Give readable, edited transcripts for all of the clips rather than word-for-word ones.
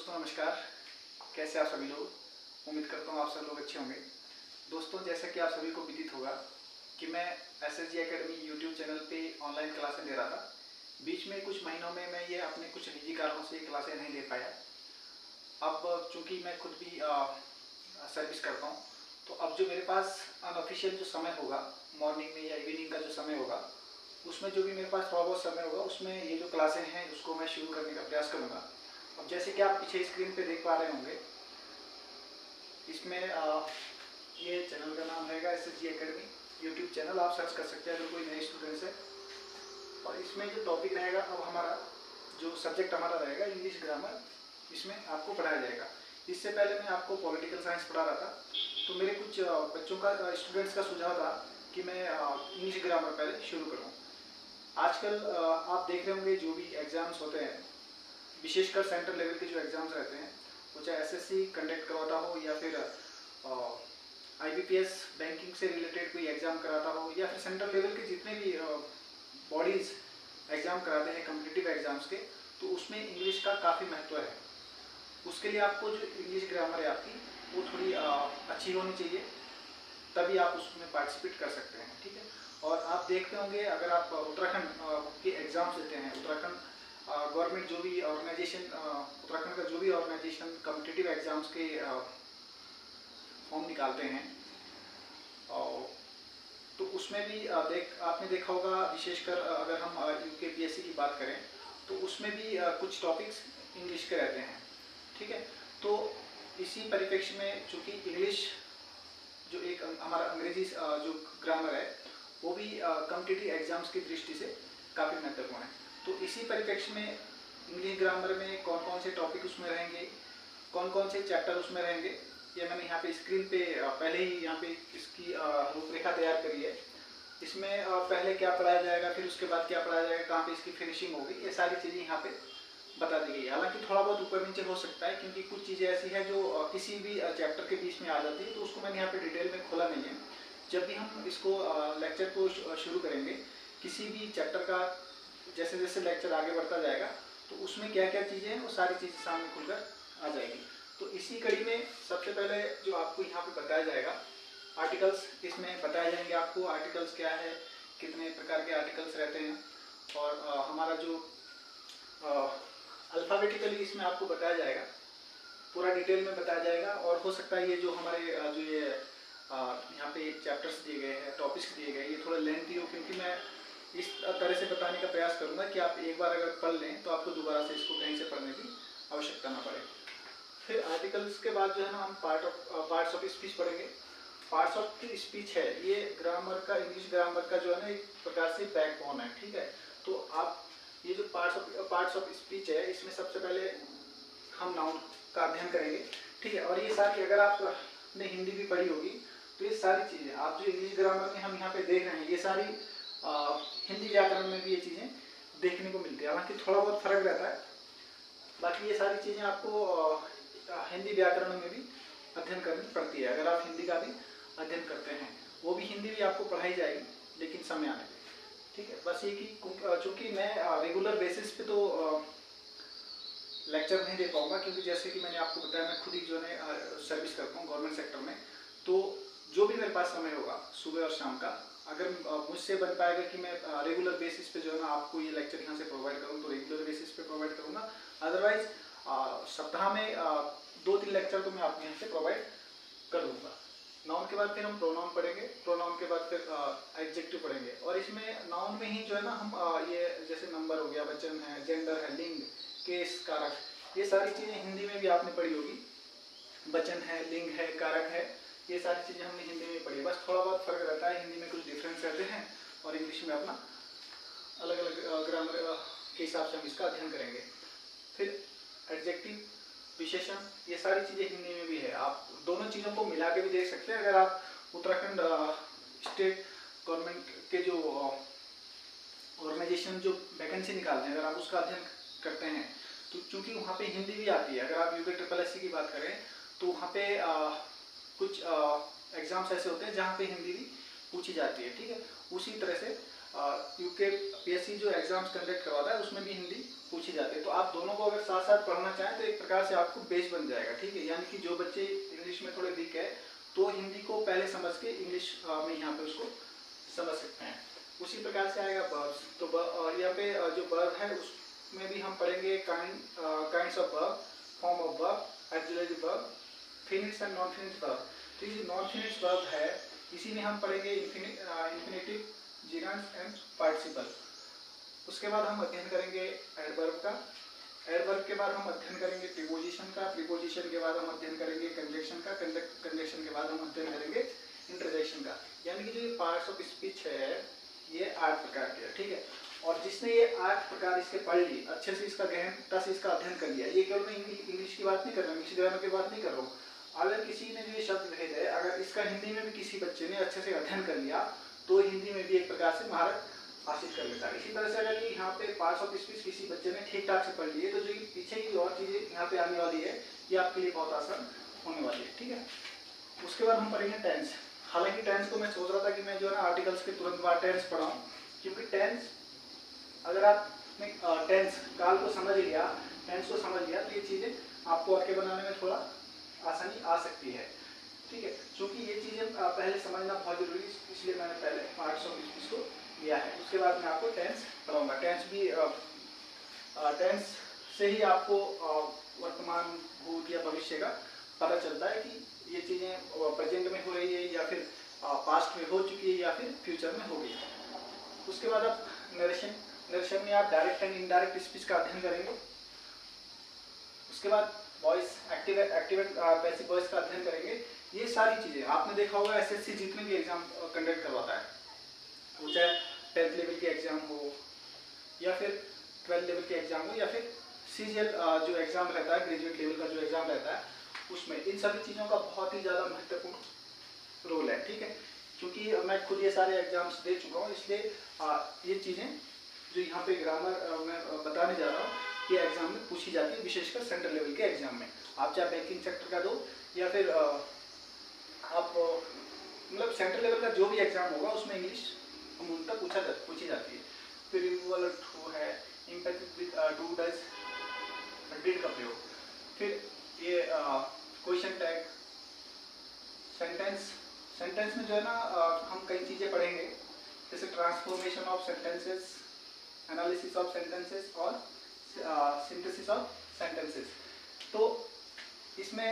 दोस्तों नमस्कार। कैसे आप सभी लोग? उम्मीद करता हूँ आप सब लोग अच्छे होंगे। दोस्तों, जैसा कि आप सभी को विदित होगा कि मैं SSG एकेडमी यूट्यूब चैनल पे ऑनलाइन क्लासें ले रहा था। बीच में कुछ महीनों में मैं ये अपने कुछ निजी कारणों से क्लासें नहीं ले पाया। अब चूँकि मैं खुद भी सर्विस करता हूँ, तो अब जो मेरे पास अनऑफिशियल जो समय होगा, मॉर्निंग में या इवनिंग का जो समय होगा, उसमें जो भी मेरे पास थोड़ा बहुत समय होगा, उसमें ये जो क्लासें हैं उसको मैं शुरू करने का प्रयास करूँगा। अब जैसे कि आप पीछे स्क्रीन पे देख पा रहे होंगे, इसमें ये चैनल का नाम रहेगा SSG एकेडमी यूट्यूब चैनल। आप सर्च कर सकते हैं अगर कोई नए स्टूडेंट्स है। और इसमें जो टॉपिक रहेगा, अब हमारा जो सब्जेक्ट हमारा रहेगा इंग्लिश ग्रामर, इसमें आपको पढ़ाया जाएगा। इससे पहले मैं आपको पॉलिटिकल साइंस पढ़ा रहा था, तो मेरे कुछ बच्चों का स्टूडेंट्स का सुझाव था कि मैं इंग्लिश ग्रामर पहले शुरू करूँ। आजकल आप देख रहे होंगे जो भी एग्ज़ाम्स होते हैं, विशेषकर सेंट्रल लेवल के जो एग्ज़ाम्स रहते हैं, वो चाहे SSC कंडक्ट करवाता हो या फिर IBPS बैंकिंग से रिलेटेड कोई एग्ज़ाम कराता हो, या फिर सेंट्रल लेवल के जितने भी बॉडीज़ एग्ज़ाम कराते हैं कॉम्पिटिटिव एग्ज़ाम्स के, तो उसमें इंग्लिश का काफ़ी महत्व है। उसके लिए आपको जो इंग्लिश ग्रामर है आपकी, वो थोड़ी अच्छी होनी चाहिए, तभी आप उसमें पार्टिसिपेट कर सकते हैं। ठीक है। और आप देखते होंगे, अगर आप उत्तराखंड के एग्ज़ाम्स देते हैं, उत्तराखंड गवर्नमेंट जो भी ऑर्गेनाइजेशन, उत्तराखंड का जो भी ऑर्गेनाइजेशन कॉम्पिटिटिव एग्ज़ाम्स के फॉर्म निकालते हैं, तो उसमें भी आपने देखा होगा, विशेषकर अगर हम UKPSC की बात करें, तो उसमें भी कुछ टॉपिक्स इंग्लिश के रहते हैं। ठीक है। तो इसी परिप्रेक्ष्य में चूँकि इंग्लिश जो एक हमारा अंग्रेजी जो ग्रामर है, वो भी कॉम्पिटिटिव एग्ज़ाम्स की दृष्टि से काफ़ी महत्वपूर्ण है। तो इसी परिप्रेक्ष्य में इंग्लिश ग्रामर में कौन कौन से टॉपिक उसमें रहेंगे, कौन कौन से चैप्टर उसमें रहेंगे, ये मैंने यहाँ पे स्क्रीन पे पहले ही यहाँ पे इसकी रूपरेखा तैयार करी है। इसमें पहले क्या पढ़ाया जाएगा, फिर उसके बाद क्या पढ़ाया जाएगा, कहाँ पे इसकी फिनिशिंग होगी, ये सारी चीज़ें यहाँ पे बता दी गई है। हालांकि थोड़ा बहुत ऊपर नीचे हो सकता है, क्योंकि कुछ चीज़ें ऐसी हैं जो किसी भी चैप्टर के बीच में आ जाती है, तो उसको मैंने यहाँ पे डिटेल में खोला नहीं है। जब भी हम इसको लेक्चर को शुरू करेंगे, किसी भी चैप्टर का जैसे जैसे लेक्चर आगे बढ़ता जाएगा, तो उसमें क्या क्या चीज़ें हैं वो सारी चीज़ें सामने खुलकर आ जाएगी। तो इसी कड़ी में सबसे पहले जो आपको यहाँ पे बताया जाएगा, आर्टिकल्स, इसमें बताए जाएंगे आपको आर्टिकल्स क्या है, कितने प्रकार के आर्टिकल्स रहते हैं, और हमारा जो अल्फ़ाबेटिकली इसमें आपको बताया जाएगा, पूरा डिटेल में बताया जाएगा। और हो सकता है ये जो हमारे जो ये यहाँ पे चैप्टर्स दिए गए हैं, टॉपिक्स दिए गए, ये थोड़ा लेंथी हो, क्योंकि मैं इस तरह से बताने का प्रयास करूँगा कि आप एक बार अगर पढ़ लें तो आपको दोबारा से इसको कहीं से पढ़ने की आवश्यकता ना पड़े। फिर आर्टिकल्स के बाद जो है ना, हम पार्ट्स ऑफ स्पीच पढ़ेंगे। पार्ट्स ऑफ स्पीच है, ये ग्रामर का, इंग्लिश ग्रामर का जो है ना, एक प्रकार से बैकबोन है। ठीक है। तो आप ये जो पार्ट्स ऑफ स्पीच है, इसमें सबसे पहले हम नाउन का अध्ययन करेंगे। ठीक है। और ये सारी, अगर आपने हिंदी भी पढ़ी होगी, तो ये सारी चीज़ें आप जो इंग्लिश ग्रामर में हम यहाँ पे देख रहे हैं, ये सारी हिंदी व्याकरण में भी ये चीज़ें देखने को मिलती है। हालांकि थोड़ा बहुत फर्क रहता है, बाकी ये सारी चीज़ें आपको हिंदी व्याकरण में भी अध्ययन करनी पड़ती है। अगर आप हिंदी का भी अध्ययन करते हैं, वो भी हिंदी भी आपको पढ़ाई जाएगी, लेकिन समय आने पे। ठीक है। बस ये कि चूँकि मैं रेगुलर बेसिस पे तो लेक्चर नहीं दे पाऊँगा, क्योंकि जैसे कि मैंने आपको बताया, मैं खुद ही जो है सर्विस करता हूँ गवर्नमेंट सेक्टर में। तो जो भी मेरे पास समय होगा सुबह और शाम का, अगर मुझसे बन पाएगा कि मैं रेगुलर बेसिस पे जो है ना आपको ये लेक्चर यहाँ से प्रोवाइड करूँ, तो रेगुलर बेसिस पे प्रोवाइड करूँगा। अदरवाइज सप्ताह में 2-3 लेक्चर तो मैं आपको यहाँ से प्रोवाइड कर दूँगा। नाउन के बाद फिर हम प्रोनाउन पढ़ेंगे, प्रोनाउन के बाद फिर एडजेक्टिव पढ़ेंगे। और इसमें नाउन में ही जो है ना, हम ये जैसे नंबर हो गया, वचन है, जेंडर है, लिंग, केस, कारक, ये सारी चीज़ें हिंदी में भी आपने पढ़ी होगी। वचन है, लिंग है, कारक है, ये सारी चीज़ें हमने हिंदी में पढ़ी। बस थोड़ा बहुत फर्क रहता है, हिंदी में कुछ डिफरेंस रहते हैं, और इंग्लिश में अपना अलग अलग ग्रामर के हिसाब से हम इसका अध्ययन करेंगे। फिर एडजेक्टिव, विशेषण, ये सारी चीज़ें हिंदी में भी है। आप दोनों चीज़ों को मिला के भी देख सकते हैं। अगर आप उत्तराखंड स्टेट गवर्नमेंट के जो ऑर्गेनाइजेशन जो वैकेंसी निकालते हैं, अगर आप उसका अध्ययन करते हैं, तो चूँकि वहाँ पे हिंदी भी आती है। अगर आप UKSSC की बात करें, तो वहाँ पे कुछ एग्ज़ाम्स ऐसे होते हैं जहाँ पे हिंदी भी पूछी जाती है। ठीक है। उसी तरह से यूकेपीएससी जो एग्जाम्स कंडक्ट करवाता है उसमें भी हिंदी पूछी जाती है। तो आप दोनों को अगर साथ साथ पढ़ना चाहें तो एक प्रकार से आपको बेस बन जाएगा, ठीक है। यानी कि जो बच्चे इंग्लिश में थोड़े वीक है तो हिंदी को पहले समझ के इंग्लिश में यहाँ पे उसको समझ सकते हैं। उसी प्रकार से आएगा वर्ब्स। तो यहाँ पे जो वर्ब है उसमें भी हम पढ़ेंगे kinds of verb, form of verb, auxiliary verb, finites and non finites verb. तो ये नॉन फिनिट्स वर्ब है इसी में हम पढ़ेंगे इंफिनिटिव, जिरांड्स एंड पार्टिसिपल। उसके बाद हम अध्ययन करेंगे एडवर्ब का। एडवर्ब के बाद हम अध्ययन करेंगे प्रीपोजिशन का। प्रीपोजिशन के बाद हम अध्ययन करेंगे कंजक्शन का। कंजक्शन के बाद हम अध्ययन करेंगे इंटरजेक्शन का। यानी कि जो ये पार्ट्स ऑफ स्पीच है ये 8 प्रकार के है, ठीक है। और जिसने ये 8 प्रकार इसके पढ़ ली, अच्छे से इसका गहनता से इसका अध्ययन कर लिया, ये केवल मैं इंग्लिश की बात नहीं कर रहा हूँ, इंग्लिश ग्रामर की बात नहीं कर रहा हूँ। अगर किसी ने जो ये शब्द भेजे है, अगर इसका हिंदी में भी किसी बच्चे ने अच्छे से अध्ययन कर लिया तो हिंदी में भी एक प्रकार से महारत हासिल कर लेता है। इसी तरह से अगर यहाँ पे पार्ट्स ऑफ स्पीच किसी बच्चे ने ठीक ठाक से पढ़ लिए तो जो पीछे की और चीजें यहाँ पे आने वाली है ये आपके लिए बहुत आसान होने वाली है, ठीक है। उसके बाद हम पढ़ेंगे टेंस। हालांकि टेंस को मैं सोच रहा था कि मैं जो है ना आर्टिकल्स के तुरंत बाद टेंस पढ़ाऊँ, क्योंकि टेंस अगर आपने टेंस काल को समझ लिया, टेंस को समझ लिया तो ये चीजें आपको वाक्य बनाने में थोड़ा आसानी आ सकती है, ठीक है। क्योंकि ये चीजें पहले समझना बहुत जरूरी है, इसलिए मैंने पहले पार्ट्स ऑफ स्पीच को लिया है। उसके बाद मैं आपको टेंस पढ़ाऊंगा। टेंस भी टेंस से ही आपको वर्तमान, भूत या भविष्य का पता चलता है कि ये चीजें प्रेजेंट में हो रही है या फिर पास्ट में हो चुकी है या फिर फ्यूचर में होगी। उसके बाद आप नरेशन में आप डायरेक्ट एंड इनडायरेक्ट स्पीच का अध्ययन करेंगे। उसके बाद voice, active and passive voice का अध्ययन करेंगे। ये सारी चीजें आपने देखा होगा एसएससी जितने भी एग्जाम कंडक्ट करवाता है, वो चाहे 10th लेवल के एग्जाम हो या फिर 12th लेवल के एग्जाम हो या फिर सीजीएल जो एग्जाम रहता है, ग्रेजुएट लेवल का जो एग्जाम रहता है, उसमें इन सभी चीजों का बहुत ही ज्यादा महत्वपूर्ण रोल है, ठीक है। क्योंकि मैं खुद ये सारे एग्जाम्स दे चुका हूँ, इसलिए ये चीजें जो यहाँ पे ग्रामर मैं बताने जा रहा हूँ ये एग्जाम में पूछी जाती है, विशेषकर सेंट्रल लेवल के एग्जाम में। आप चाहे बैंकिंग सेक्टर का दो या फिर आप मतलब सेंट्रल लेवल का जो भी एग्जाम होगा उसमें इंग्लिश मूलतः पूछी जाती है। फिर रिमूवल ट्रू है, impact with do does did का प्रयोग, फिर ये क्वेश्चन टैग, सेंटेंस में जो है ना हम कई चीजें पढ़ेंगे, जैसे transformation of sentences, analysis of sentences और सिंथेसिस ऑफ सेंटेंसेस। तो इसमें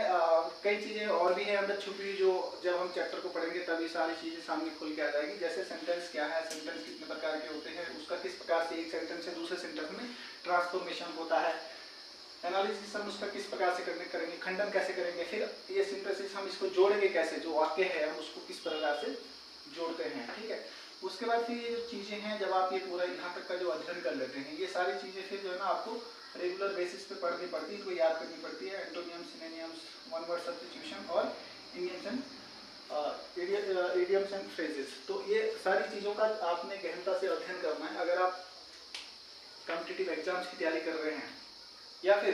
कई चीजें और भी है अंदर छुपी, जो जब हम चैप्टर को पढ़ेंगे तब ये सारी चीजें सामने खुल के आ जाएगी। जैसे सेंटेंस क्या है, सेंटेंस कितने प्रकार के होते हैं, उसका किस प्रकार से एक सेंटेंस से दूसरे सेंटेंस में ट्रांसफॉर्मेशन होता है, एनालिसिस हम उसका किस प्रकार से करेंगे, खंडन कैसे करेंगे, फिर ये सिंथेसिस हम इसको जोड़ेंगे कैसे, जो वाक्य है हम उसको किस प्रकार से जोड़ते हैं, ठीक है। उसके बाद फिर ये जो चीजें हैं, जब आप ये पूरा यहाँ तक का जो अध्ययन कर लेते हैं, ये सारी चीजें फिर जो है ना आपको रेगुलर बेसिस पे पढ़नी पड़ती है, इनको याद करनी पड़ती है। एंटोनियम्स, सिनोनिम्स, वन वर्ड सब्स्टिट्यूशन और इडियम्स एंड फ्रेजेस। तो ये सारी चीजों का आपने गहनता से अध्ययन करना है। अगर आप कॉम्पिटिटिव एग्जाम्स की तैयारी कर रहे हैं या फिर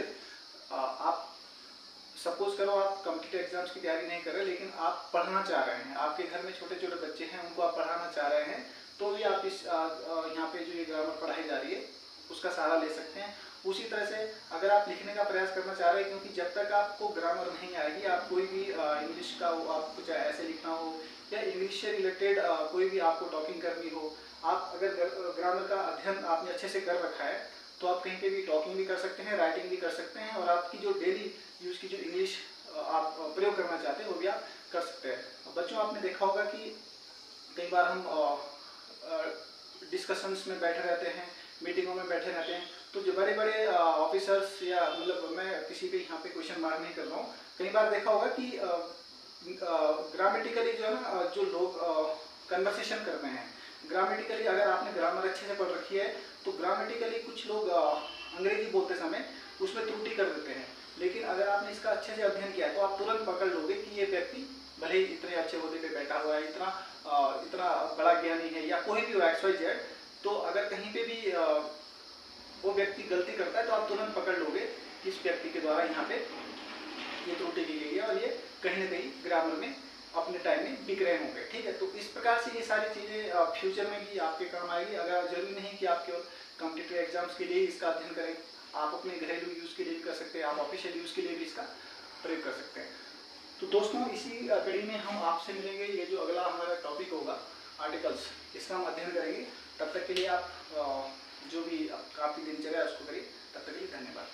आप सपोज करो आप कॉम्पिटिटिव एग्जाम्स की तैयारी नहीं कर रहे लेकिन आप पढ़ना चाह रहे हैं, आपके घर में छोटे छोटे बच्चे हैं उनको आप पढ़ाना चाह रहे हैं, तो भी आप इस यहाँ पे जो ये ग्रामर पढ़ाई जा रही है उसका सहारा ले सकते हैं। उसी तरह से अगर आप लिखने का प्रयास करना चाह रहे हैं, क्योंकि जब तक आपको ग्रामर नहीं आएगी, आप कोई भी इंग्लिश का हो, आपको चाहे ऐसे लिखना हो या इंग्लिश से रिलेटेड कोई भी आपको टॉकिंग करनी हो, आप अगर ग्रामर का अध्ययन आपने अच्छे से कर रखा है तो आप कहीं पे भी टॉकिंग भी कर सकते हैं, राइटिंग भी कर सकते हैं, और आपकी जो डेली यूज की जो इंग्लिश आप प्रयोग करना चाहते हैं वो भी आप कर सकते हैं। बच्चों, आपने देखा होगा कि कई बार हम डिस्कशंस में बैठे रहते हैं, मीटिंगों में बैठे रहते हैं, तो जो बड़े बड़े ऑफिसर्स या मतलब मैं किसी पे यहाँ पे क्वेश्चन मार्क नहीं कर रहा हूँ, कई बार देखा होगा कि ग्रामेटिकली जो है ना जो लोग कन्वर्सेशन करते हैं, ग्रामेटिकली अगर आपने ग्रामर अच्छे से पढ़ रखी है तो ग्रामेटिकली कुछ लोग अंग्रेजी बोलते समय उसमें त्रुटि कर देते हैं, लेकिन अगर आपने इसका अच्छे से अध्ययन किया है तो आप तुरंत पकड़ लोगे कि ये व्यक्ति भले ही इतने अच्छे ओहदे पे बैठा हुआ है, इतना बड़ा ज्ञानी है या कोई भी XYZ, तो अगर कहीं पे भी वो व्यक्ति गलती करता है तो आप तुरंत पकड़ लोगे कि इस व्यक्ति के द्वारा यहाँ पे ये त्रुटि की गई है और ये कहीं ना कहीं ग्रामर में अपने टाइम में बिक रहे होंगे। ठीक है, तो इस प्रकार से ये सारी चीज़ें फ्यूचर में भी आपके काम आएगी। अगर जरूरी नहीं कि आप केवल कॉम्पिटिटिव एग्जाम्स के लिए ही इसका अध्ययन करें, आप अपने घरेलू यूज़ के लिए भी कर सकते हैं, आप ऑफिशियल यूज़ के लिए भी इसका प्रयोग कर सकते हैं। तो दोस्तों, इसी कड़ी में हम आपसे मिलेंगे। ये जो अगला हमारा टॉपिक होगा आर्टिकल्स, इसका हम अध्ययन करेंगे। तब तक के लिए आप जो भी आपकी दिनचर्या है उसको करिए। तब तक के लिए धन्यवाद।